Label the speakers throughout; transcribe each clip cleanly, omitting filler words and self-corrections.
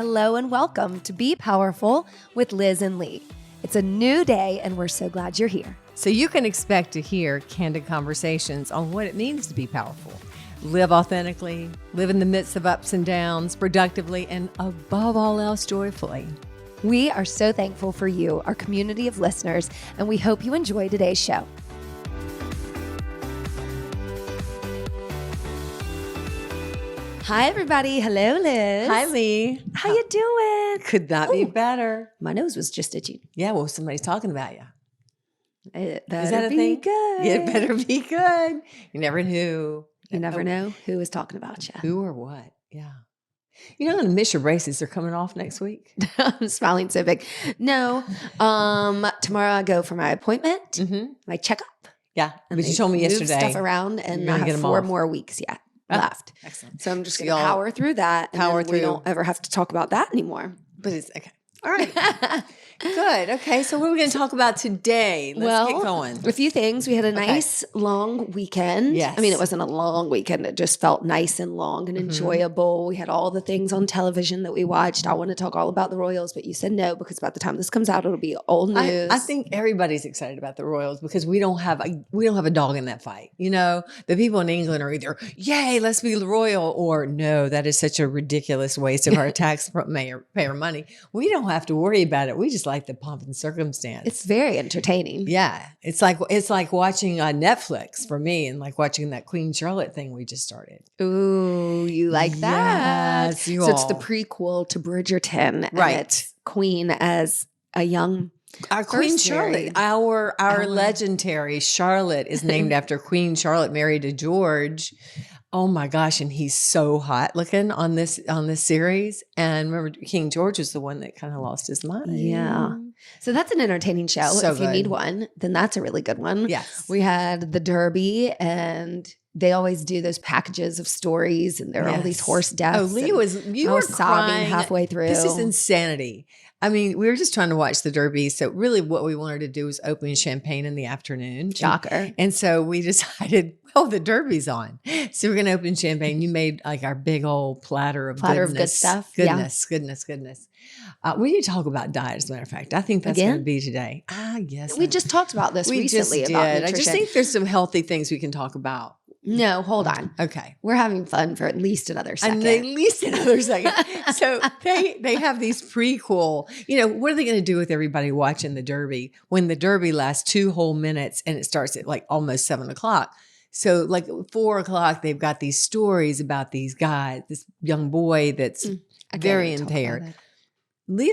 Speaker 1: Hello and welcome to Be Powerful with Liz and Lee. It's a new day and we're so glad you're here.
Speaker 2: So you can expect to hear candid conversations on what it means to be powerful. Live authentically, live in the midst of ups and downs, productively, and above all else, joyfully.
Speaker 1: We are so thankful for you, our community of listeners, and we hope you enjoy today's show. Hi, everybody. Hello, Liz.
Speaker 2: Hi, Lee.
Speaker 1: How you doing?
Speaker 2: Could not be better.
Speaker 1: My nose was just itchy.
Speaker 2: Yeah, well, somebody's talking about you.
Speaker 1: It
Speaker 2: Is that
Speaker 1: better
Speaker 2: a
Speaker 1: be
Speaker 2: thing?
Speaker 1: good.
Speaker 2: It better be good. You never knew.
Speaker 1: You never know who is talking about you.
Speaker 2: Who or what. Yeah. You're not going to miss your braces. They're coming off next week.
Speaker 1: I'm smiling so big. No. Tomorrow I go for my appointment, my checkup.
Speaker 2: Yeah,
Speaker 1: And
Speaker 2: but you
Speaker 1: they
Speaker 2: told me
Speaker 1: move
Speaker 2: yesterday.
Speaker 1: stuff around, and
Speaker 2: you're
Speaker 1: I
Speaker 2: gonna get
Speaker 1: have
Speaker 2: 'em
Speaker 1: 4
Speaker 2: off.
Speaker 1: more weeks yet
Speaker 2: Oh,
Speaker 1: left.
Speaker 2: Excellent.
Speaker 1: So I'm just
Speaker 2: So
Speaker 1: going to
Speaker 2: y'all
Speaker 1: power through that. And
Speaker 2: power
Speaker 1: then we
Speaker 2: through.
Speaker 1: don't ever have to talk about that anymore.
Speaker 2: But it's okay. All right. Good. Okay. So what are we going to talk about today? Let's get going.
Speaker 1: A few things. We had a nice long weekend.
Speaker 2: Yes.
Speaker 1: I mean, it wasn't a long weekend. It just felt nice and long and enjoyable. We had all the things on television that we watched. I want to talk all about the Royals, but you said no because by the time this comes out, it'll be old news.
Speaker 2: I think everybody's excited about the Royals because we don't have a dog in that fight. You know, the people in England are either yay, let's be royal, or no, that is such a ridiculous waste of our taxpayer money. We don't have to worry about it. We just like the pomp and circumstance.
Speaker 1: It's very entertaining.
Speaker 2: Yeah, it's like watching Netflix for me, and like watching that Queen Charlotte thing we just started.
Speaker 1: Ooh, you like that?
Speaker 2: Yes, you
Speaker 1: So it's the
Speaker 2: all.
Speaker 1: prequel to Bridgerton,
Speaker 2: Right.
Speaker 1: And it's Queen as a young.
Speaker 2: Our Queen
Speaker 1: First
Speaker 2: Charlotte,
Speaker 1: married.
Speaker 2: our legendary Charlotte is named after Queen Charlotte, married to George. Oh my gosh, and he's so hot looking on this series. And remember, King George was the one that kind of lost his mind.
Speaker 1: Yeah. So that's an entertaining show.
Speaker 2: So
Speaker 1: if you
Speaker 2: good.
Speaker 1: need one, then that's a really good one.
Speaker 2: Yes.
Speaker 1: We had the Derby, and they always do those packages of stories, and there are all these
Speaker 2: Yes.
Speaker 1: horse deaths.
Speaker 2: Oh, Lee
Speaker 1: and
Speaker 2: you
Speaker 1: I
Speaker 2: were
Speaker 1: was sobbing
Speaker 2: crying
Speaker 1: halfway through.
Speaker 2: This is insanity. I mean, we were just trying to watch the Derby. So really what we wanted to do was open champagne in the afternoon.
Speaker 1: Shocker.
Speaker 2: And so we decided, well, the Derby's on. So we're going to open champagne. You made like our big old platter of
Speaker 1: good stuff. Yeah.
Speaker 2: Goodness. We need to talk about diet, as a matter of fact. I think that's
Speaker 1: Again?
Speaker 2: going to be today. Yes.
Speaker 1: We just talked about this
Speaker 2: we
Speaker 1: recently
Speaker 2: just
Speaker 1: about
Speaker 2: did.
Speaker 1: nutrition.
Speaker 2: I just think there's some healthy things we can talk about.
Speaker 1: No, hold on.
Speaker 2: Okay.
Speaker 1: We're having fun for at least another second.
Speaker 2: And at least another second. So they have these prequel, what are they going to do with everybody watching the Derby when the Derby lasts 2 whole minutes and it starts at like almost 7:00? So like 4:00, they've got these stories about these guys, this young boy that's
Speaker 1: I can't
Speaker 2: very
Speaker 1: even talk about
Speaker 2: impaired.
Speaker 1: it.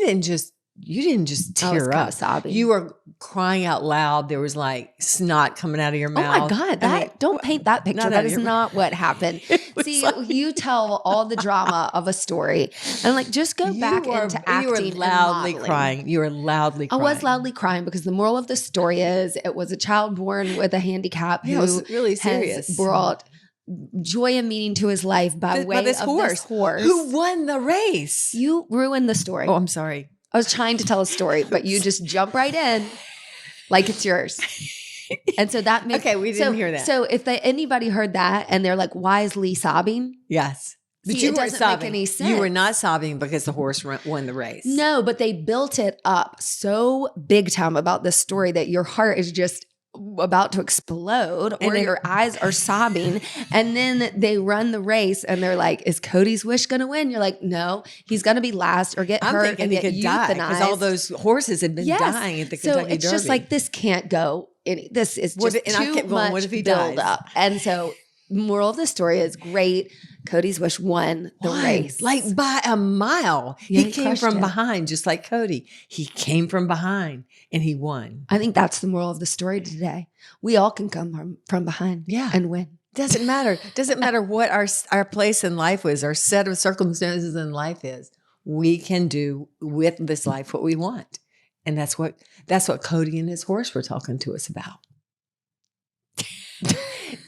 Speaker 2: You didn't just
Speaker 1: I was
Speaker 2: tear
Speaker 1: kinda
Speaker 2: up.
Speaker 1: sobbing.
Speaker 2: You were crying out loud. There was like snot coming out of your
Speaker 1: Oh
Speaker 2: mouth.
Speaker 1: my God,
Speaker 2: I mean,
Speaker 1: don't paint that picture.
Speaker 2: not
Speaker 1: That
Speaker 2: out of
Speaker 1: is
Speaker 2: your-
Speaker 1: not what happened.
Speaker 2: was
Speaker 1: See,
Speaker 2: like-
Speaker 1: you tell all the drama of a story and like just go back into acting.
Speaker 2: You were
Speaker 1: and
Speaker 2: loudly
Speaker 1: modeling.
Speaker 2: crying. You were loudly
Speaker 1: I
Speaker 2: crying.
Speaker 1: was loudly crying because the moral of the story is it was a child born with a handicap
Speaker 2: Yeah, it
Speaker 1: who
Speaker 2: was really serious.
Speaker 1: has brought joy and meaning to his life by way
Speaker 2: this
Speaker 1: of
Speaker 2: horse,
Speaker 1: this horse.
Speaker 2: who won the race.
Speaker 1: You ruined the story.
Speaker 2: Oh, I'm sorry.
Speaker 1: I was trying to tell a story, but you just jump right in like it's yours. And so that makes
Speaker 2: Okay, we didn't hear that.
Speaker 1: So if anybody heard that and they're like, "Why is Lee sobbing?"
Speaker 2: Yes. But
Speaker 1: See,
Speaker 2: you
Speaker 1: it
Speaker 2: weren't
Speaker 1: doesn't make
Speaker 2: sobbing.
Speaker 1: any
Speaker 2: You were
Speaker 1: sense.
Speaker 2: not sobbing because the horse won the race.
Speaker 1: No, but they built it up so big time about this story that your heart is just about to explode or
Speaker 2: then-
Speaker 1: your eyes are sobbing. And then they run the race and they're like, "Is Cody's Wish going to win?" You're like, "No, he's going to be last or get
Speaker 2: I'm
Speaker 1: hurt
Speaker 2: thinking
Speaker 1: and
Speaker 2: he
Speaker 1: get
Speaker 2: could die because all
Speaker 1: euthanized."
Speaker 2: those horses had been
Speaker 1: Yes.
Speaker 2: dying at the
Speaker 1: So
Speaker 2: Kentucky
Speaker 1: it's
Speaker 2: Derby.
Speaker 1: just like, this can't go. This is
Speaker 2: What
Speaker 1: just
Speaker 2: if- and I
Speaker 1: too
Speaker 2: kept going,
Speaker 1: much
Speaker 2: what if he
Speaker 1: build
Speaker 2: dies?
Speaker 1: up. And so moral of the story is great. Cody's Wish won the
Speaker 2: Won,
Speaker 1: race.
Speaker 2: like by a mile.
Speaker 1: Yeah,
Speaker 2: he
Speaker 1: he
Speaker 2: came
Speaker 1: crushed
Speaker 2: from
Speaker 1: it.
Speaker 2: behind, just like Cody. He came from behind and he won.
Speaker 1: I think that's the moral of the story today. We all can come from behind
Speaker 2: Yeah.
Speaker 1: and win.
Speaker 2: Doesn't matter. Doesn't matter what our place in life is, our set of circumstances in life is. We can do with this life what we want. And that's what Cody and his horse were talking to us about.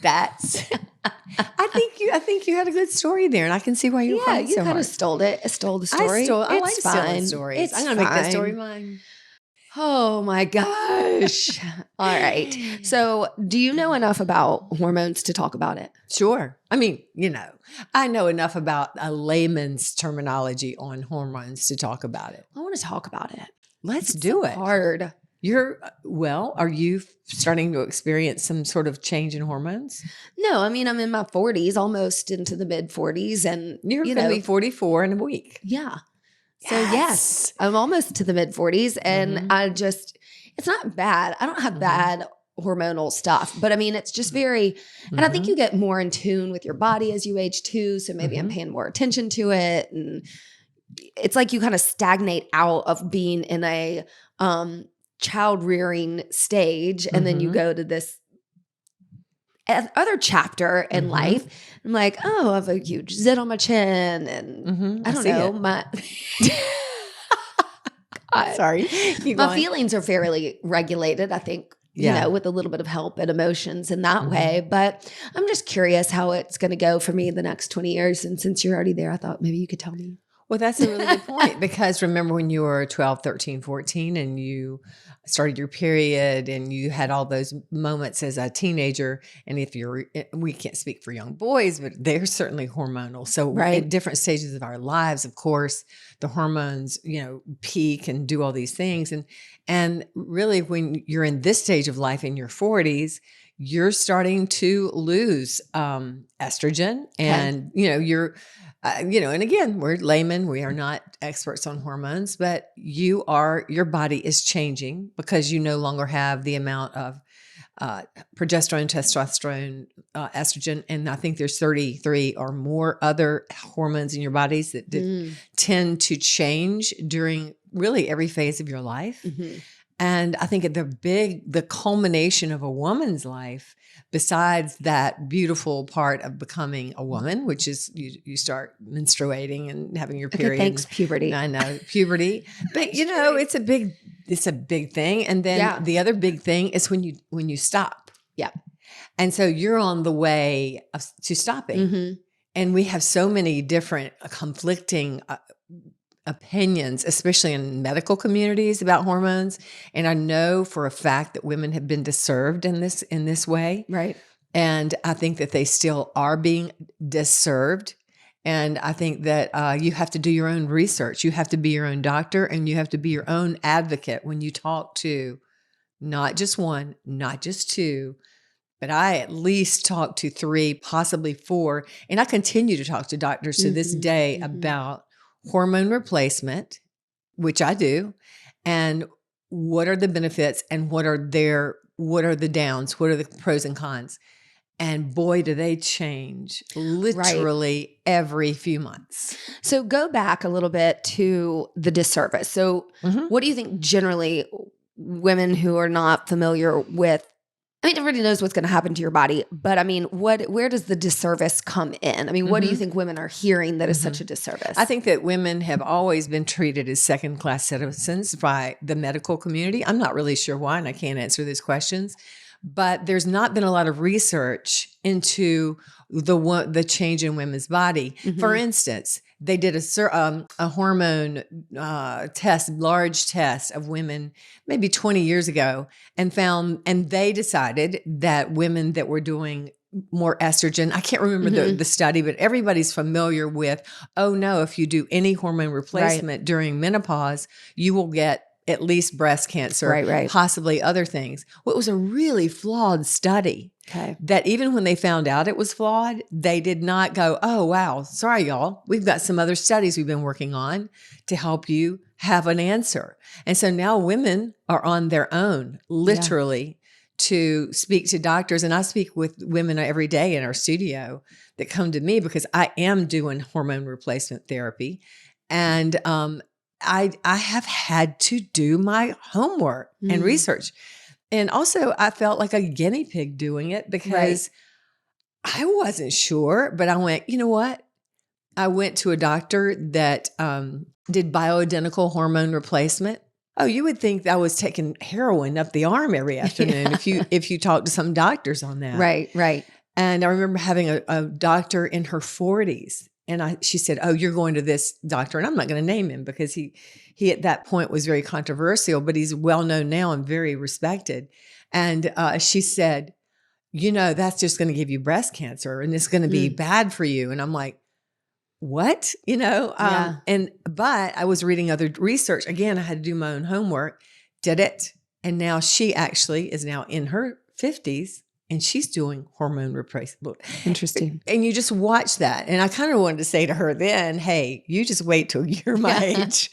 Speaker 2: That's I think you had a good story there, and I can see why you were
Speaker 1: Yeah,
Speaker 2: crying
Speaker 1: you
Speaker 2: so
Speaker 1: kind
Speaker 2: hard.
Speaker 1: of stole the story.
Speaker 2: I like
Speaker 1: It's
Speaker 2: stealing
Speaker 1: fine.
Speaker 2: stories.
Speaker 1: It's
Speaker 2: I'm gonna make that
Speaker 1: fine.
Speaker 2: story mine.
Speaker 1: Oh my gosh. All right. So, do you know enough about hormones to talk about it?
Speaker 2: Sure. I mean, I know enough about a layman's terminology on hormones to talk about it.
Speaker 1: I want to talk about it.
Speaker 2: Let's
Speaker 1: It's
Speaker 2: do
Speaker 1: so
Speaker 2: it.
Speaker 1: hard.
Speaker 2: Are you starting to experience some sort of change in hormones?
Speaker 1: No, I mean, I'm in my 40s, almost into the mid 40s. And,
Speaker 2: You're going to be 44 in a week.
Speaker 1: yeah. So, yes, I'm almost to the mid 40s. And it's not bad. I don't have bad hormonal stuff, but I mean, it's just very, and I think you get more in tune with your body as you age too. So maybe I'm paying more attention to it. And it's like you kind of stagnate out of being in a child rearing stage. And then you go to this other chapter in life. I'm like, oh, I have a huge zit on my chin. And I don't know, my
Speaker 2: sorry.
Speaker 1: My feelings are fairly regulated, I think, with a little bit of help and emotions in that way. But I'm just curious how it's going to go for me in the next 20 years. And since you're already there, I thought maybe you could tell me.
Speaker 2: Well, that's a really good point, because remember when you were 12, 13, 14 and you started your period and you had all those moments as a teenager. And we can't speak for young boys, but they're certainly hormonal. So at different stages of our lives, of course, the hormones, peak and do all these things. And really when you're in this stage of life in your 40s, you're starting to lose estrogen and, you're and again, we're laymen. We are not experts on hormones, but your body is changing because you no longer have the amount of progesterone, testosterone, estrogen. And I think there's 33 or more other hormones in your bodies that tend to change during really every phase of your life. And I think the culmination of a woman's life, besides that beautiful part of becoming a woman, which is you start menstruating and having your period.
Speaker 1: Okay, thanks, puberty.
Speaker 2: I know, puberty. But it's a big thing. And then the other big thing is when you stop.
Speaker 1: Yeah.
Speaker 2: And so you're on the way to stopping. And we have so many different conflicting opinions, especially in medical communities about hormones. And I know for a fact that women have been disserved in this way.
Speaker 1: Right.
Speaker 2: And I think that they still are being disserved. And I think that you have to do your own research. You have to be your own doctor and you have to be your own advocate when you talk to not just one, not just two, but I at least talk to 3, possibly 4. And I continue to talk to doctors to this day about hormone replacement, which I do, and what are the benefits and what are the downs, what are the pros and cons. And boy, do they change literally every few months.
Speaker 1: So go back a little bit to the disservice. So what do you think generally women who are not familiar with, I mean, everybody knows what's going to happen to your body, but I mean, where does the disservice come in? I mean, what do you think women are hearing that is such a disservice?
Speaker 2: I think that women have always been treated as second-class citizens by the medical community. I'm not really sure why, and I can't answer these questions, but there's not been a lot of research into the change in women's body. For instance, they did a hormone large test of women maybe 20 years ago and they decided that women that were doing more estrogen, I can't remember the study, but everybody's familiar with, oh no, if you do any hormone replacement during menopause, you will get at least breast cancer, possibly other things. Well, it was a really flawed study. That even when they found out it was flawed, they did not go, oh, wow, sorry, y'all. We've got some other studies we've been working on to help you have an answer. And so now women are on their own, literally, to speak to doctors. And I speak with women every day in our studio that come to me because I am doing hormone replacement therapy. And I have had to do my homework and research. And also I felt like a guinea pig doing it because I wasn't sure, but I went, you know what? I went to a doctor that did bioidentical hormone replacement. Oh, you would think that I was taking heroin up the arm every afternoon if you talk to some doctors on that.
Speaker 1: Right.
Speaker 2: And I remember having a doctor in her 40s. she said, "Oh, you're going to this doctor," and I'm not going to name him because he at that point was very controversial, but he's well known now and very respected. And she said, that's just going to give you breast cancer, and it's going to be bad for you. And I'm like, what? But I was reading other research. Again, I had to do my own homework, did it. And now she actually is now in her 50s and she's doing hormone replacement.
Speaker 1: Interesting.
Speaker 2: And you just watch that. And I kind of wanted to say to her then, hey, you just wait till you're my age.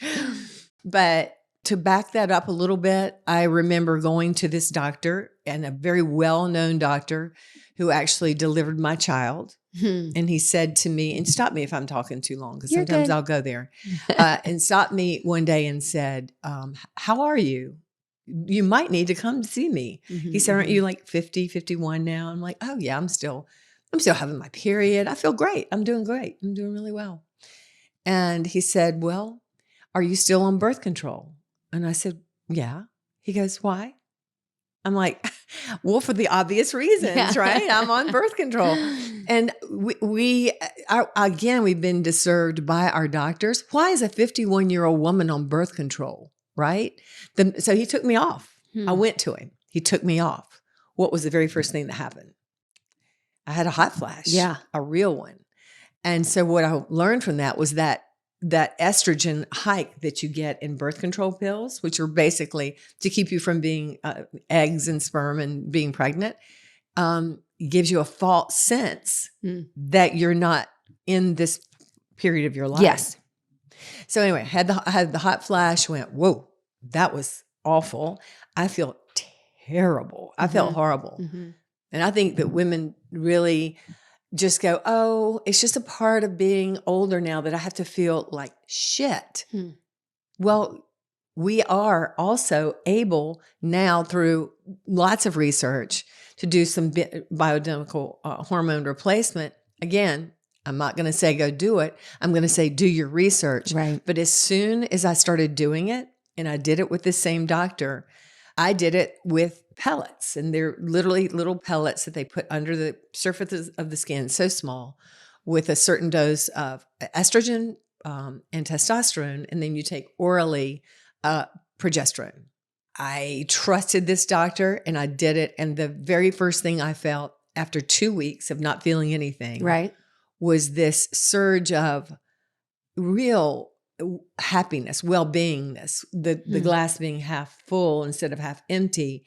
Speaker 2: But to back that up a little bit, I remember going to this doctor, and a very well-known doctor who actually delivered my child. And he said to me, and stop me if I'm talking too long, because sometimes I'll go there, and stopped me one day and said, how are you? You might need to come see me. He said, aren't you like 50, 51 now? I'm like, oh yeah, I'm still having my period. I feel great. I'm doing great. I'm doing really well. And he said, well, are you still on birth control? And I said, yeah. He goes, why? I'm like, well, for the obvious reasons, right? I'm on birth control. And we've been deserved by our doctors. Why is a 51-year-old woman on birth control, right? So he took me off. I went to him. He took me off. What was the very first thing that happened? I had a hot flash, a real one. And so what I learned from that was that estrogen hike that you get in birth control pills, which are basically to keep you from being eggs and sperm and being pregnant, gives you a false sense that you're not in this period of your life.
Speaker 1: Yes.
Speaker 2: So anyway, I had the hot flash, went, whoa, that was awful. I feel terrible. I felt horrible. And I think that women really just go, oh, it's just a part of being older now that I have to feel like shit. Well, we are also able now through lots of research to do some bioidentical hormone replacement. Again, I'm not going to say go do it. I'm going to say do your research.
Speaker 1: Right.
Speaker 2: But as soon as I started doing it, and I did it with the same doctor, I did it with pellets, and they're literally little pellets that they put under the surface of the skin, so small, with a certain dose of estrogen and testosterone, and then you take orally progesterone. I trusted this doctor, and I did it, and the very first thing I felt after 2 weeks of not feeling anything was this surge of real happiness, well-beingness, the glass being half full instead of half empty.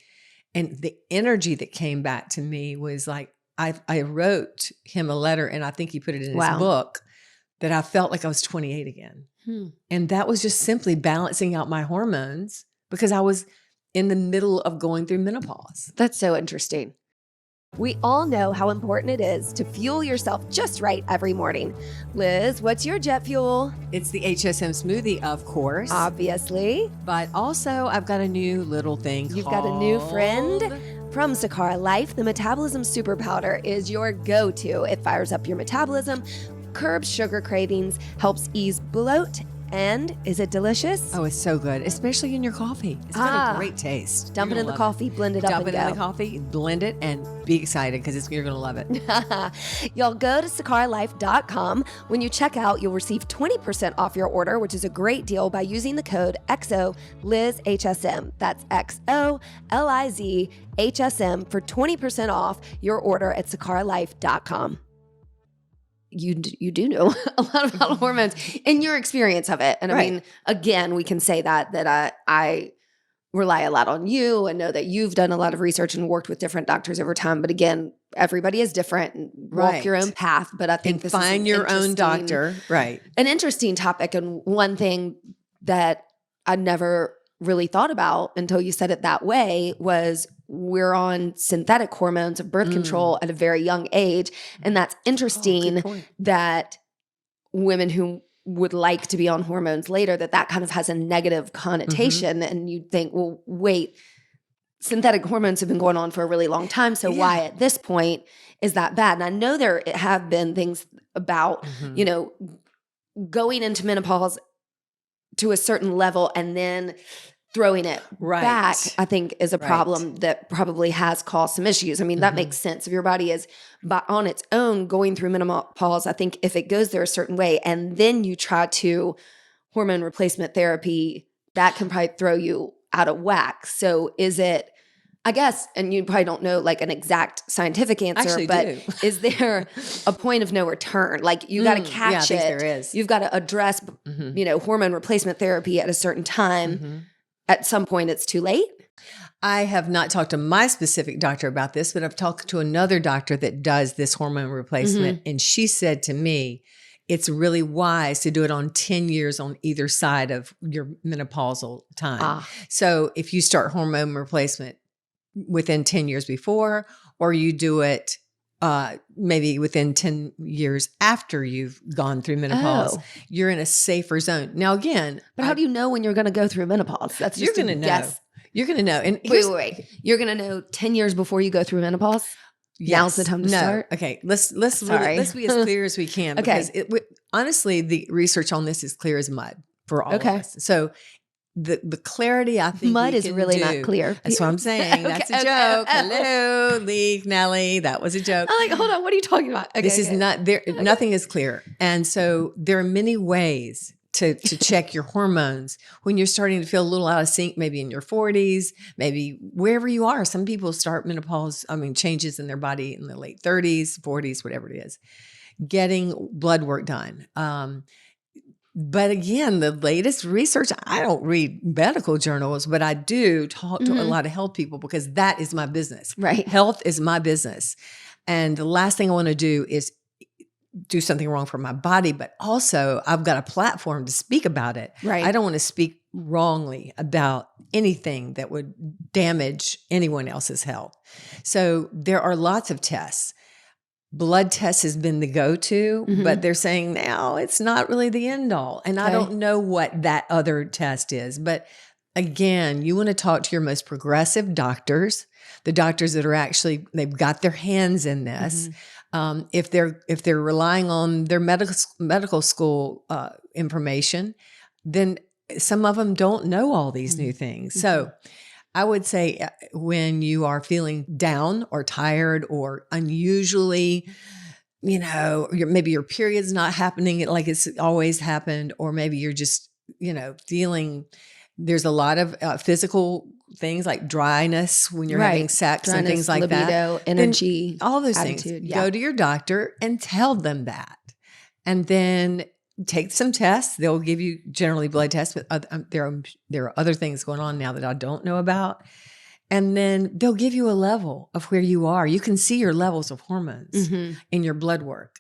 Speaker 2: And the energy that came back to me was like, I wrote him a letter, and I think he put it in his book, that I felt like I was 28 again. And that was just simply balancing out my hormones because I was in the middle of going through menopause.
Speaker 1: That's so interesting. We all know how important it is to fuel yourself just right every morning. Liz, what's your jet fuel?
Speaker 2: It's the HSM smoothie, of course.
Speaker 1: Obviously.
Speaker 2: But also, I've got a new little thing.
Speaker 1: You've got a new friend? From Sakara Life, the Metabolism Super Powder is your go-to. It fires up your metabolism, curbs sugar cravings, helps ease bloat, and is it delicious?
Speaker 2: Oh, it's so good, especially in your coffee. It's got a great taste.
Speaker 1: Dump it in the coffee, blend it up, and go.
Speaker 2: Dump it in the coffee, blend it, and be excited because you're going to love
Speaker 1: it. Y'all go to sakaralife.com. When you check out, you'll receive 20% off your order, which is a great deal, by using the code XOLizHSM. That's XOLIZHSM for 20% off your order at sakaralife.com. You do know a lot about hormones and your experience of it. And I mean, again, we can say that I rely a lot on you and know that you've done a lot of research and worked with different doctors over time. But again, everybody is different and walk your own path. But I think this
Speaker 2: find your own doctor. Right.
Speaker 1: An interesting topic. And one thing that I never really thought about until you said it that way was we're on synthetic hormones of birth control at a very young age. And that's interesting that women who would like to be on hormones later, that kind of has a negative connotation. And you'd think, well, wait, synthetic hormones have been going on for a really long time. So why at this point is that bad? And I know there have been things about, going into menopause to a certain level and then throwing it
Speaker 2: Right.
Speaker 1: back, I think, is a
Speaker 2: Right.
Speaker 1: problem that probably has caused some issues. I mean, that makes sense. If your body is on its own going through menopause, I think if it goes there a certain way and then you try to hormone replacement therapy, that can probably throw you out of whack. So is it, I guess, and you probably don't know like an exact scientific answer,
Speaker 2: Actually
Speaker 1: but
Speaker 2: do.
Speaker 1: is there a point of no return? Like you got to catch
Speaker 2: I think
Speaker 1: it.
Speaker 2: there is.
Speaker 1: You've got to address, hormone replacement therapy at a certain time. At some point, it's too late.
Speaker 2: I have not talked to my specific doctor about this, but I've talked to another doctor that does this hormone replacement. And she said to me, it's really wise to do it on 10 years on either side of your menopausal time. So if you start hormone replacement within 10 years before, or you do it maybe within 10 years after you've gone through menopause, you're in a safer zone. Now, again,
Speaker 1: but how do you know when you're going to go through menopause? That's just
Speaker 2: you're going to know.
Speaker 1: Guess.
Speaker 2: You're going to know. And
Speaker 1: wait. You're going to know 10 years before you go through menopause?
Speaker 2: Yes.
Speaker 1: Now's the time to start?
Speaker 2: Okay. Let's be as clear as we can. Because honestly, the research on this is clear as mud for all of us. So the clarity I think
Speaker 1: mud is really not clear.
Speaker 2: That's what I'm saying. That's a joke. Hello, Lee, Nelly. That was a joke.
Speaker 1: I'm like, hold on. What are you talking about?
Speaker 2: This is not there. Nothing is clear. And so there are many ways to check your hormones when you're starting to feel a little out of sync, maybe in your 40s, maybe wherever you are. Some people start changes in their body in the late 30s, 40s, whatever it is, getting blood work done. But again, the latest research, I don't read medical journals, but I do talk to a lot of health people because that is my business.
Speaker 1: Right.
Speaker 2: Health is my business. And the last thing I want to do is do something wrong for my body, but also I've got a platform to speak about it.
Speaker 1: Right.
Speaker 2: I don't want to speak wrongly about anything that would damage anyone else's health. So there are lots of tests. Blood test has been the go-to, but they're saying now it's not really the end all. And I don't know what that other test is. But again, you want to talk to your most progressive doctors, the doctors that are actually, they've got their hands in this. If they're relying on their medical school information, then some of them don't know all these new things. So I would say when you are feeling down or tired or unusually, maybe your period's not happening like it's always happened, or maybe you're just, feeling there's a lot of physical things like dryness when you're having sex and things like
Speaker 1: libido,
Speaker 2: that.
Speaker 1: energy,
Speaker 2: all those
Speaker 1: attitude,
Speaker 2: things. Go to your doctor and tell them that. And then take some tests. They'll give you generally blood tests, but there are other things going on now that I don't know about. And then they'll give you a level of where you are. You can see your levels of hormones in your blood work.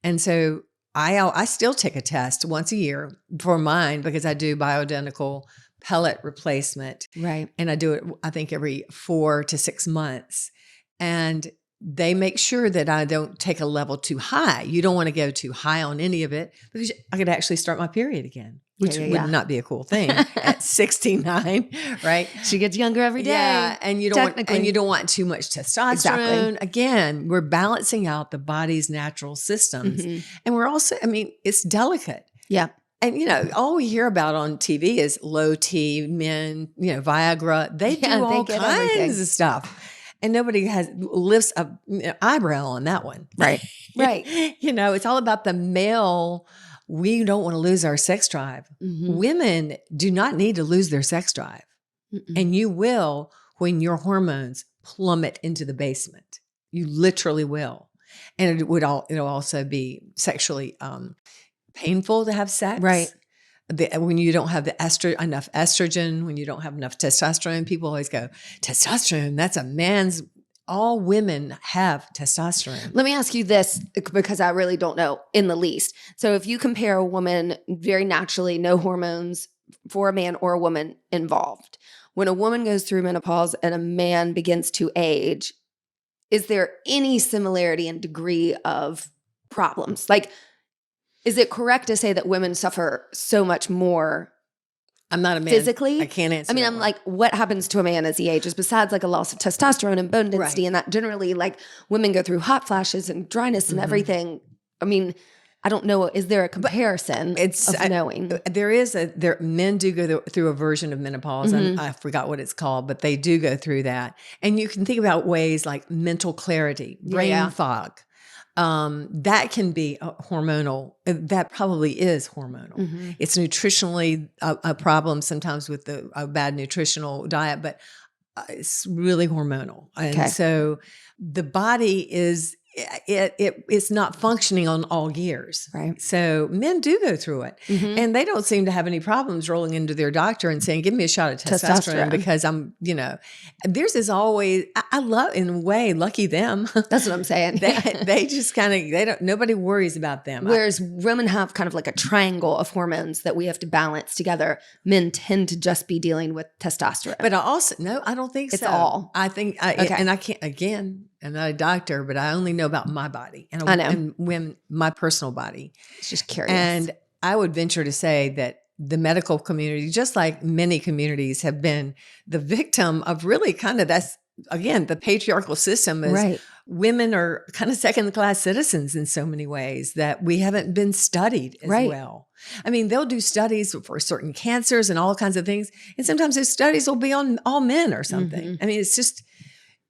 Speaker 2: And so I still take a test once a year for mine because I do bioidentical pellet replacement.
Speaker 1: Right.
Speaker 2: And I do it, I think, every 4 to 6 months. And they make sure that I don't take a level too high. You don't want to go too high on any of it because I could actually start my period again, which would not be a cool thing at 69, right?
Speaker 1: She gets younger every day.
Speaker 2: Yeah, and you don't want too much testosterone.
Speaker 1: Exactly.
Speaker 2: Again, we're balancing out the body's natural systems. And we're also, it's delicate.
Speaker 1: Yeah.
Speaker 2: And, all we hear about on TV is low T, men, Viagra. They do all kinds of stuff. And nobody lifts an eyebrow on that one.
Speaker 1: Right. Right.
Speaker 2: It's all about the male. We don't want to lose our sex drive. Women do not need to lose their sex drive. And you will when your hormones plummet into the basement. You literally will. And it'll also be sexually painful to have sex.
Speaker 1: Right.
Speaker 2: When you don't have enough estrogen, when you don't have enough testosterone, people always go, testosterone, that's a man's, all women have testosterone.
Speaker 1: Let me ask you this, because I really don't know in the least. So if you compare a woman very naturally, no hormones for a man or a woman involved, when a woman goes through menopause and a man begins to age, is there any similarity in degree of problems? Like, is it correct to say that women suffer so much more?
Speaker 2: I'm not a man.
Speaker 1: Physically?
Speaker 2: I can't answer.
Speaker 1: I'm like, what happens to a man as he ages besides like a loss of testosterone and bone density and that generally like women go through hot flashes and dryness and everything. I don't know. Is there a comparison of knowing?
Speaker 2: Men do go through a version of menopause, and I forgot what it's called, but they do go through that. And you can think about ways like mental clarity, brain fog. That can be hormonal. That probably is hormonal. It's nutritionally a problem sometimes with a bad nutritional diet, but it's really hormonal. And so the body it's not functioning on all gears.
Speaker 1: Right.
Speaker 2: So men do go through it, and they don't seem to have any problems rolling into their doctor and saying, give me a shot of testosterone because I'm, theirs is always, I love, in a way, lucky them.
Speaker 1: That's what I'm saying.
Speaker 2: they just nobody worries about them.
Speaker 1: Whereas women have kind of like a triangle of hormones that we have to balance together. Men tend to just be dealing with testosterone.
Speaker 2: But I don't think
Speaker 1: it's
Speaker 2: so.
Speaker 1: all.
Speaker 2: I think, and I can't, again, I'm not a doctor, but I only know about my body and when my personal body.
Speaker 1: It's just curious.
Speaker 2: And I would venture to say that the medical community, just like many communities, have been the victim of really kind of the patriarchal system is women are kind of second-class citizens in so many ways that we haven't been studied as well. I mean, they'll do studies for certain cancers and all kinds of things. And sometimes those studies will be on all men or something. I mean, it's just...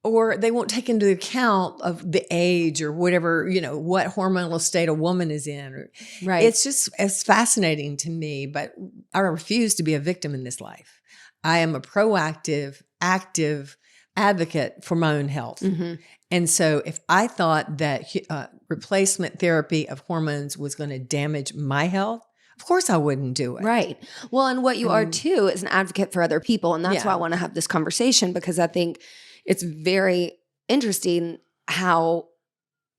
Speaker 2: Or they won't take into account of the age or whatever, what hormonal state a woman is in. It's fascinating to me, but I refuse to be a victim in this life. I am a proactive, active advocate for my own health. And so if I thought that replacement therapy of hormones was going to damage my health, of course I wouldn't do it.
Speaker 1: Right. Well, and what you are too is an advocate for other people. And that's why I want to have this conversation, because I think it's very interesting how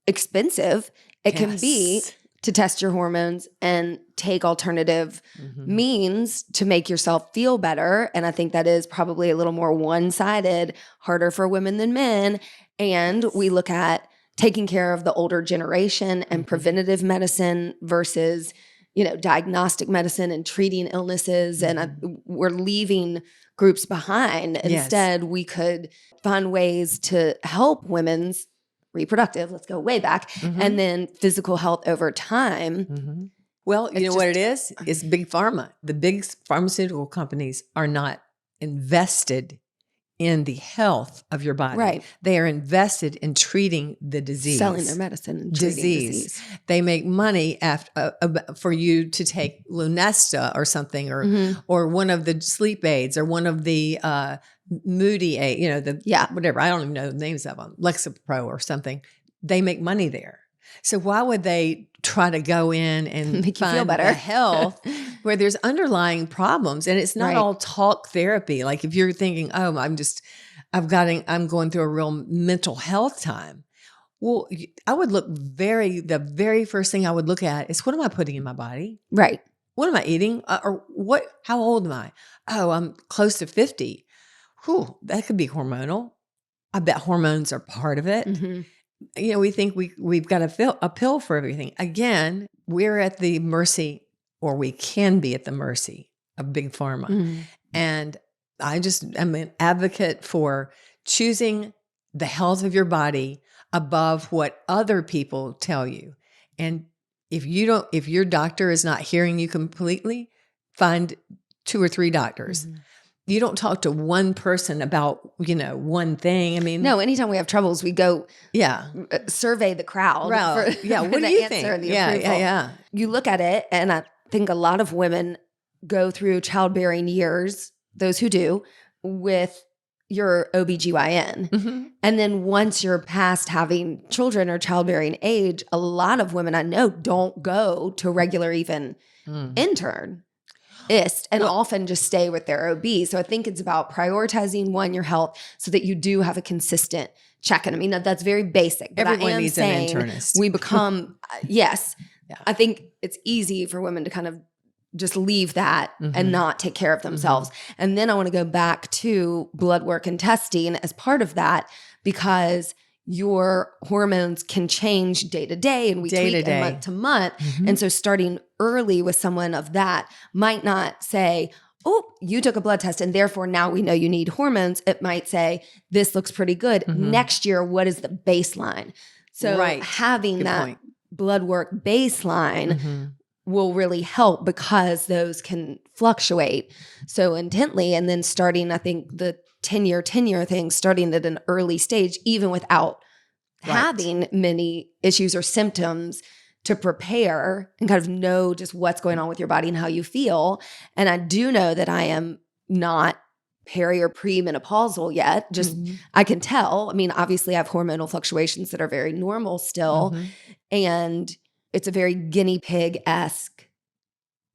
Speaker 1: expensive it can be to test your hormones and take alternative means to make yourself feel better. And I think that is probably a little more one-sided, harder for women than men. And we look at taking care of the older generation and preventative medicine versus, diagnostic medicine and treating illnesses. And we're leaving groups behind. Instead, we could find ways to help women's reproductive, let's go way back, and then physical health over time.
Speaker 2: Well, you know what it is? It's big pharma. The big pharmaceutical companies are not invested in the health of your body.
Speaker 1: Right.
Speaker 2: They are invested in treating the disease.
Speaker 1: Selling their medicine and treating disease.
Speaker 2: They make money for you to take Lunesta or something, or one of the sleep aids, or one of the moody aid, whatever. I don't even know the names of them, Lexapro or something. They make money there. So why would they try to go in and
Speaker 1: make you feel better
Speaker 2: the health where there's underlying problems? And it's not all talk therapy. Like if you're thinking, oh, I'm going through a real mental health time. Well, I would the very first thing I would look at is, what am I putting in my body?
Speaker 1: Right.
Speaker 2: What am I eating? How old am I? Oh, I'm close to 50. Whew, that could be hormonal. I bet hormones are part of it. We think we've got a pill for everything. Again, we're at the mercy, or we can be at the mercy of big pharma. And I'm an advocate for choosing the health of your body above what other people tell you. And if your doctor is not hearing you completely, find 2 or 3 doctors. You don't talk to one person about, one thing. I mean,
Speaker 1: no, anytime we have troubles, we go survey the crowd.
Speaker 2: What do you think? Yeah.
Speaker 1: You look at it, and I think a lot of women go through childbearing years, those who do, with your OBGYN. And then once you're past having children or childbearing age, a lot of women I know don't go to a regular even intern. And often just stay with their OB. So I think it's about prioritizing, your health, so that you do have a consistent check-in. I mean, that's very basic. But
Speaker 2: everyone needs an internist.
Speaker 1: We become, I think it's easy for women to kind of just leave that and not take care of themselves. And then I want to go back to blood work and testing as part of that, because your hormones can change day to day, and we tweak and month to month. And so starting early with someone of that might not say, oh, you took a blood test and therefore now we know you need hormones. It might say, this looks pretty good. Next year, what is the baseline? So having that blood work baseline
Speaker 2: Mm-hmm.
Speaker 1: will really help because those can fluctuate so intently. And then starting, I think the 10-year tenure thing, starting at an early stage, even without having many issues or symptoms, to prepare and kind of know just what's going on with your body and how you feel. And I do know that I am not peri or premenopausal yet. Just I can tell. I mean, obviously I have hormonal fluctuations that are very normal still. And it's a very guinea pig-esque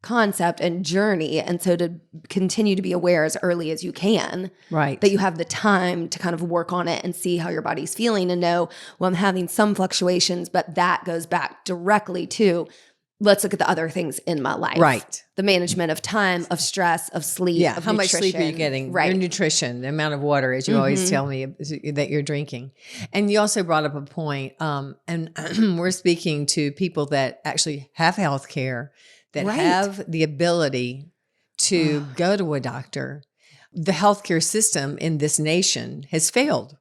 Speaker 1: concept and journey. And so to continue to be aware as early as you can, that you have the time to kind of work on it and see how your body's feeling and know, well, I'm having some fluctuations, but that goes back directly to, let's look at the other things in my life. The management of time, of stress, of sleep, of
Speaker 2: how
Speaker 1: nutrition.
Speaker 2: much sleep are you getting? Your nutrition, the amount of water, as you always tell me, that you're drinking. And you also brought up a point, and we're speaking to people that actually have health care, that have the ability to go to a doctor. The healthcare system in this nation has failed.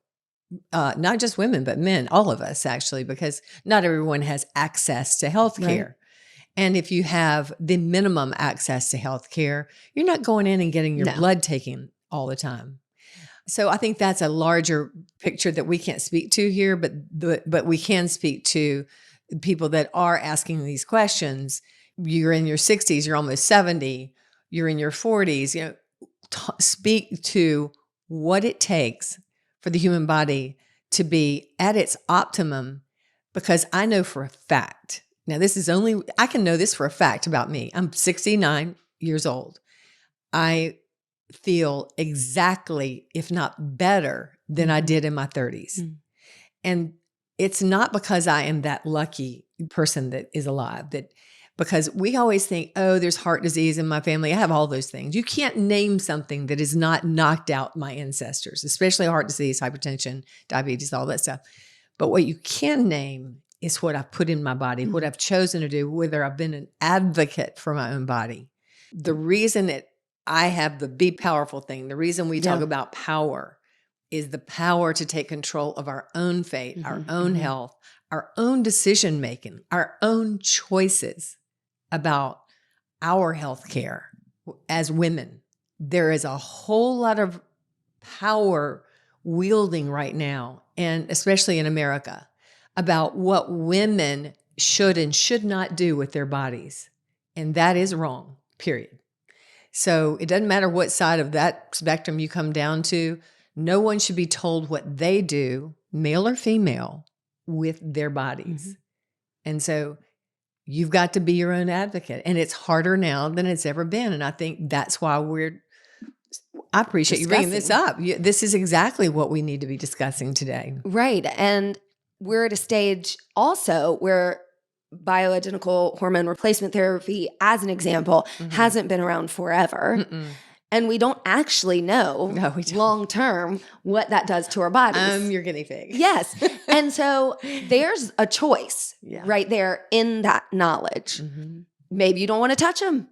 Speaker 2: Not just women, but men, all of us actually, because not everyone has access to healthcare. And if you have the minimum access to healthcare, you're not going in and getting your blood taken all the time. So I think that's a larger picture that we can't speak to here, but we can speak to people that are asking these questions. You're in your 60s, you're almost 70, you're in your 40s, you know, speak to what it takes for the human body to be at its optimum, because I know for a fact, now I can know this for a fact about me. I'm 69 years old. I feel exactly, if not better than I did in my 30s. And it's not because I am that lucky person that is alive, because we always think, oh, there's heart disease in my family. I have all those things. You can't name something that has not knocked out my ancestors, especially heart disease, hypertension, diabetes, all that stuff. But what you can name is what I've put in my body, what I've chosen to do, whether I've been an advocate for my own body. The reason that I have the be powerful thing, the reason we talk about power, is the power to take control of our own fate, our own health, our own decision making, our own choices about our health care as women. There is a whole lot of power wielding right now, and especially in America, about what women should and should not do with their bodies. And that is wrong, period. So it doesn't matter what side of that spectrum you come down to. No one should be told what they do, male or female, with their bodies. And so you've got to be your own advocate. And it's harder now than it's ever been. And I think that's why I appreciate you bringing this up. This is exactly what we need to be discussing today.
Speaker 1: Right. And we're at a stage also where bioidentical hormone replacement therapy, as an example, hasn't been around forever. And we don't actually know long term what that does to our bodies.
Speaker 2: Your guinea pig.
Speaker 1: Yes. And so there's a choice right there in that knowledge. Maybe you don't want to touch them.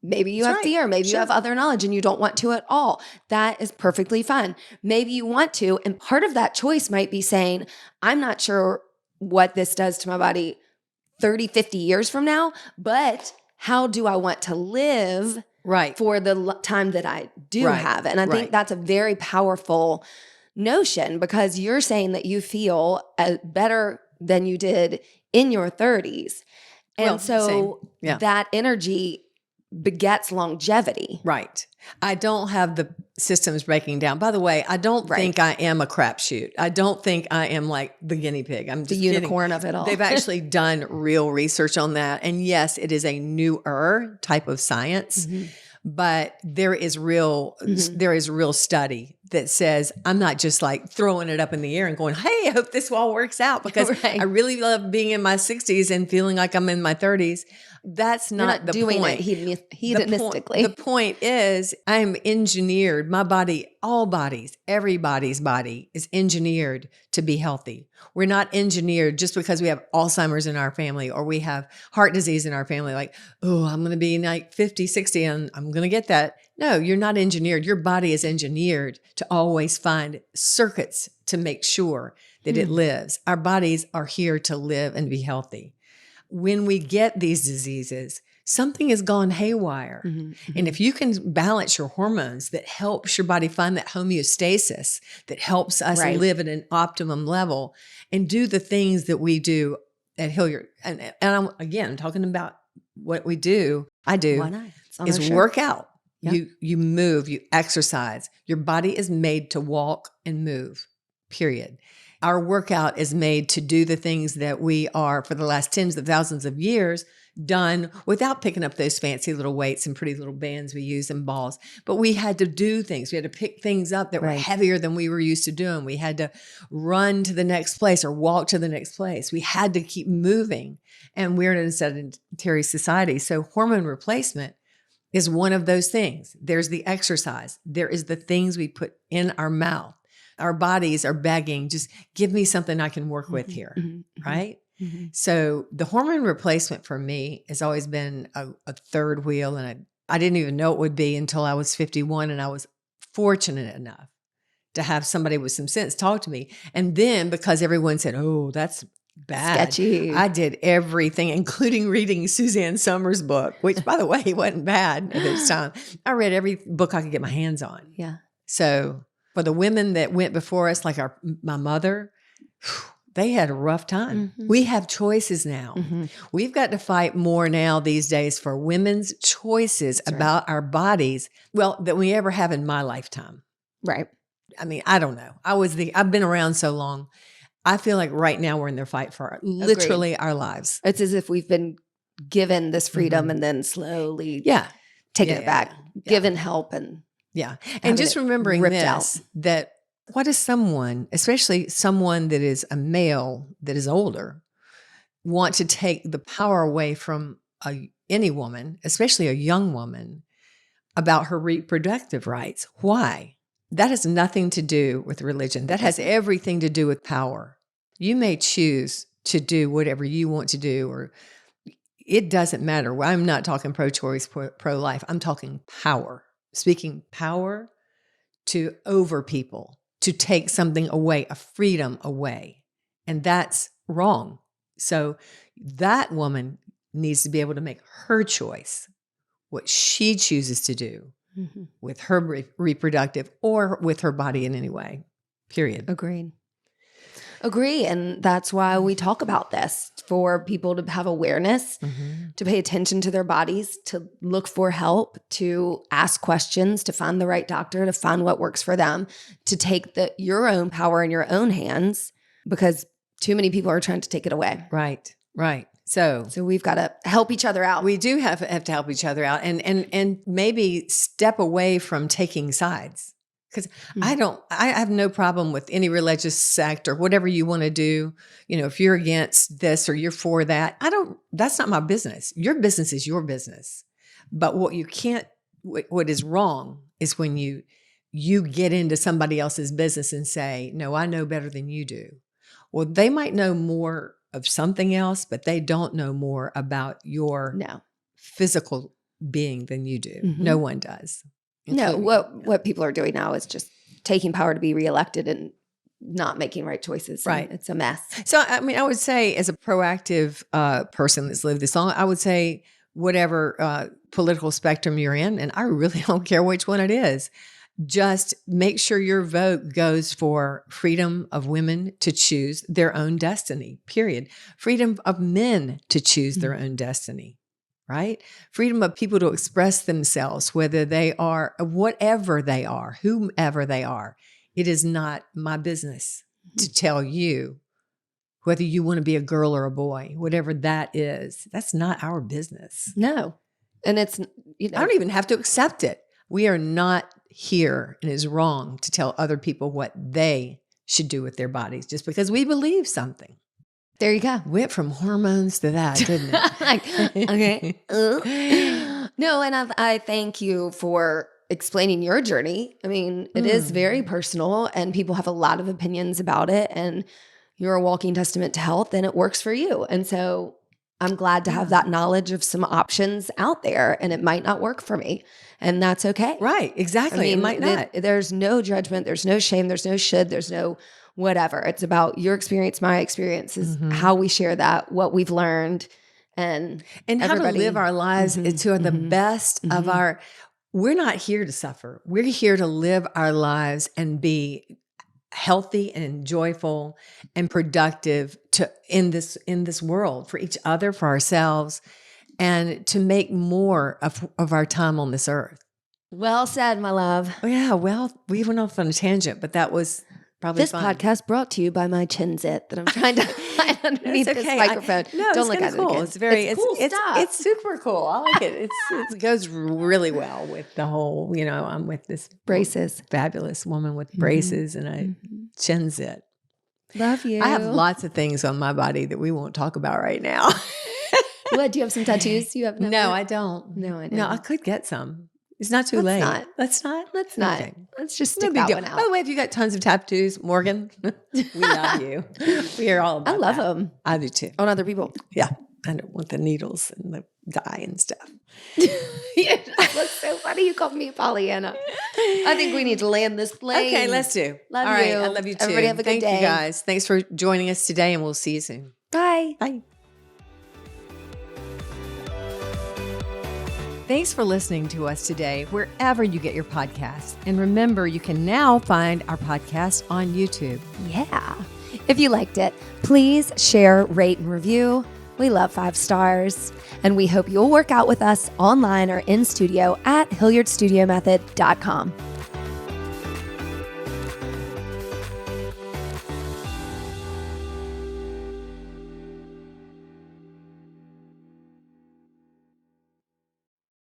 Speaker 1: Maybe you have fear. Maybe you have other knowledge and you don't want to at all. That is perfectly fine. Maybe you want to. And part of that choice might be saying, I'm not sure what this does to my body 30, 50 years from now, but how do I want to live for the time that I do have? And I think that's a very powerful notion, because you're saying that you feel better than you did in your 30s. And that energy begets longevity.
Speaker 2: Right. I don't have the systems breaking down. By the way, I don't think I am a crapshoot. I don't think I am like the guinea pig. I'm just
Speaker 1: the unicorn of it all.
Speaker 2: They've actually done real research on that. And yes, it is a newer type of science, but there is real study that says I'm not just like throwing it up in the air and going, hey, I hope this all works out, because I really love being in my 60s and feeling like I'm in my 30s. That's not the
Speaker 1: doing
Speaker 2: point.
Speaker 1: It hedonistically.
Speaker 2: The point is, I'm engineered. My body, all bodies, everybody's body is engineered to be healthy. We're not engineered just because we have Alzheimer's in our family or we have heart disease in our family. Like, oh, I'm going to be like 50, 60 and I'm going to get that. No, you're not engineered. Your body is engineered to always find circuits to make sure that it lives. Our bodies are here to live and be healthy. when we get these diseases, something has gone haywire. And if you can balance your hormones that helps your body find that homeostasis, that helps us live at an optimum level and do the things that we do at Hilliard. And I'm talking about what we do. I do.
Speaker 1: Why not?
Speaker 2: Is work out.
Speaker 1: Yep.
Speaker 2: You move, you exercise. Your body is made to walk and move, period. Our workout is made to do the things that we are for the last tens of thousands of years done without picking up those fancy little weights and pretty little bands we use and balls. But we had to do things. We had to pick things up that were heavier than we were used to doing. We had to run to the next place or walk to the next place. We had to keep moving. And we're in a sedentary society. So hormone replacement is one of those things. There's the exercise. There is the things we put in our mouth. Our bodies are begging, just give me something I can work with here, right? So the hormone replacement for me has always been a third wheel. And I didn't even know it would be until I was 51. And I was fortunate enough to have somebody with some sense talk to me. And then because everyone said, oh, that's bad.
Speaker 1: Sketchy.
Speaker 2: I did everything, including reading Suzanne Summers' book, which by the way, wasn't bad at this time. I read every book I could get my hands on.
Speaker 1: Yeah.
Speaker 2: So for the women that went before us, like my mother, they had a rough time. We have choices now. We've got to fight more now these days for women's choices about our bodies, that we ever have in my lifetime.
Speaker 1: Right.
Speaker 2: I mean, I don't know. I've been around so long. I feel like right now we're in their fight for literally our lives.
Speaker 1: It's as if we've been given this freedom and then slowly taking it back, given help and
Speaker 2: and just remembering this, that what is someone, especially someone that is a male that is older, want to take the power away from any woman, especially a young woman, about her reproductive rights? Why? That has nothing to do with religion. That has everything to do with power. You may choose to do whatever you want to do, or it doesn't matter. I'm not talking pro-choice, pro-life. I'm talking power. Speaking power to over people, to take something away, a freedom away. And that's wrong. So that woman needs to be able to make her choice, what she chooses to do with her reproductive or with her body in any way, period.
Speaker 1: Agree. And that's why we talk about this, for people to have awareness, to pay attention to their bodies, to look for help, to ask questions, to find the right doctor, to find what works for them, to take your own power in your own hands, because too many people are trying to take it away.
Speaker 2: Right. So
Speaker 1: we've got to help each other out.
Speaker 2: We do have to help each other out and maybe step away from taking sides. Because I have no problem with any religious sect or whatever you want to do. You know, if you're against this or you're for that, that's not my business. Your business is your business. But what is wrong is when you get into somebody else's business and say, no, I know better than you do. Well, they might know more of something else, but they don't know more about your physical being than you do. No one does.
Speaker 1: No, what people are doing now is just taking power to be reelected and not making right choices.
Speaker 2: Right.
Speaker 1: It's a mess.
Speaker 2: So, I mean, I would say as a proactive person that's lived this long, I would say whatever political spectrum you're in, and I really don't care which one it is, just make sure your vote goes for freedom of women to choose their own destiny, period. Freedom of men to choose their own destiny. Right? Freedom of people to express themselves, whether they are, whatever they are, whomever they are. It is not my business to tell you whether you want to be a girl or a boy, whatever that is. That's not our business.
Speaker 1: No. And it's,
Speaker 2: I don't even have to accept it. We are not here, and it is wrong to tell other people what they should do with their bodies just because we believe something.
Speaker 1: There you go.
Speaker 2: Went from hormones to that, didn't it?
Speaker 1: Okay. No, and I thank you for explaining your journey. I mean, it is very personal and people have a lot of opinions about it, and you're a walking testament to health and it works for you. And so I'm glad to have that knowledge of some options out there, and it might not work for me, and that's okay.
Speaker 2: Right. Exactly.
Speaker 1: I mean,
Speaker 2: it might not.
Speaker 1: There's no judgment. There's no shame. There's no should. There's no whatever. It's about your experience, my experience, is how we share that, what we've learned, and
Speaker 2: how to
Speaker 1: everybody-
Speaker 2: live our lives to the best of our. We're not here to suffer. We're here to live our lives and be healthy and joyful and productive in this world for each other, for ourselves, and to make more of our time on this earth.
Speaker 1: Well said, my love.
Speaker 2: Oh, yeah, well, we went off on a tangent, but that was probably
Speaker 1: This
Speaker 2: fun.
Speaker 1: podcast brought to you by my chin zit that I'm trying to hide underneath
Speaker 2: It's
Speaker 1: this
Speaker 2: okay.
Speaker 1: microphone.
Speaker 2: No,
Speaker 1: Don't
Speaker 2: it's
Speaker 1: look
Speaker 2: kinda
Speaker 1: at it
Speaker 2: cool.
Speaker 1: again.
Speaker 2: It's very
Speaker 1: cool stuff.
Speaker 2: It's super cool. I like it. It goes really well with the whole. I'm with this
Speaker 1: Braces.
Speaker 2: fabulous woman with braces and a chin zit.
Speaker 1: Love you.
Speaker 2: I have lots of things on my body that we won't talk about right now.
Speaker 1: What? Do you have some tattoos? You have
Speaker 2: No, I don't.
Speaker 1: No, I don't.
Speaker 2: No, I could get some. It's not too
Speaker 1: Let's
Speaker 2: late.
Speaker 1: not.
Speaker 2: Let's not.
Speaker 1: Let's not.
Speaker 2: Okay.
Speaker 1: Let's just
Speaker 2: No
Speaker 1: stick
Speaker 2: big
Speaker 1: that
Speaker 2: deal.
Speaker 1: one out.
Speaker 2: By the way, if you got tons of tattoos, Morgan, we love you. We are all about
Speaker 1: I love
Speaker 2: that.
Speaker 1: them
Speaker 2: I do too.
Speaker 1: on other people.
Speaker 2: Yeah. I don't want the needles and the dye and stuff.
Speaker 1: That's so funny. You called me Pollyanna. I think we need to land this plane.
Speaker 2: Okay, let's do.
Speaker 1: Love
Speaker 2: all right,
Speaker 1: you.
Speaker 2: I love you too.
Speaker 1: Everybody have a good
Speaker 2: Thank
Speaker 1: day.
Speaker 2: you guys. Thanks for joining us today, and we'll see you soon.
Speaker 1: Bye.
Speaker 2: Bye. Thanks for listening to us today, wherever you get your podcasts. And remember, you can now find our podcast on YouTube.
Speaker 1: Yeah. If you liked it, please share, rate, and review. We love 5 stars. And we hope you'll work out with us online or in studio at HilliardStudioMethod.com.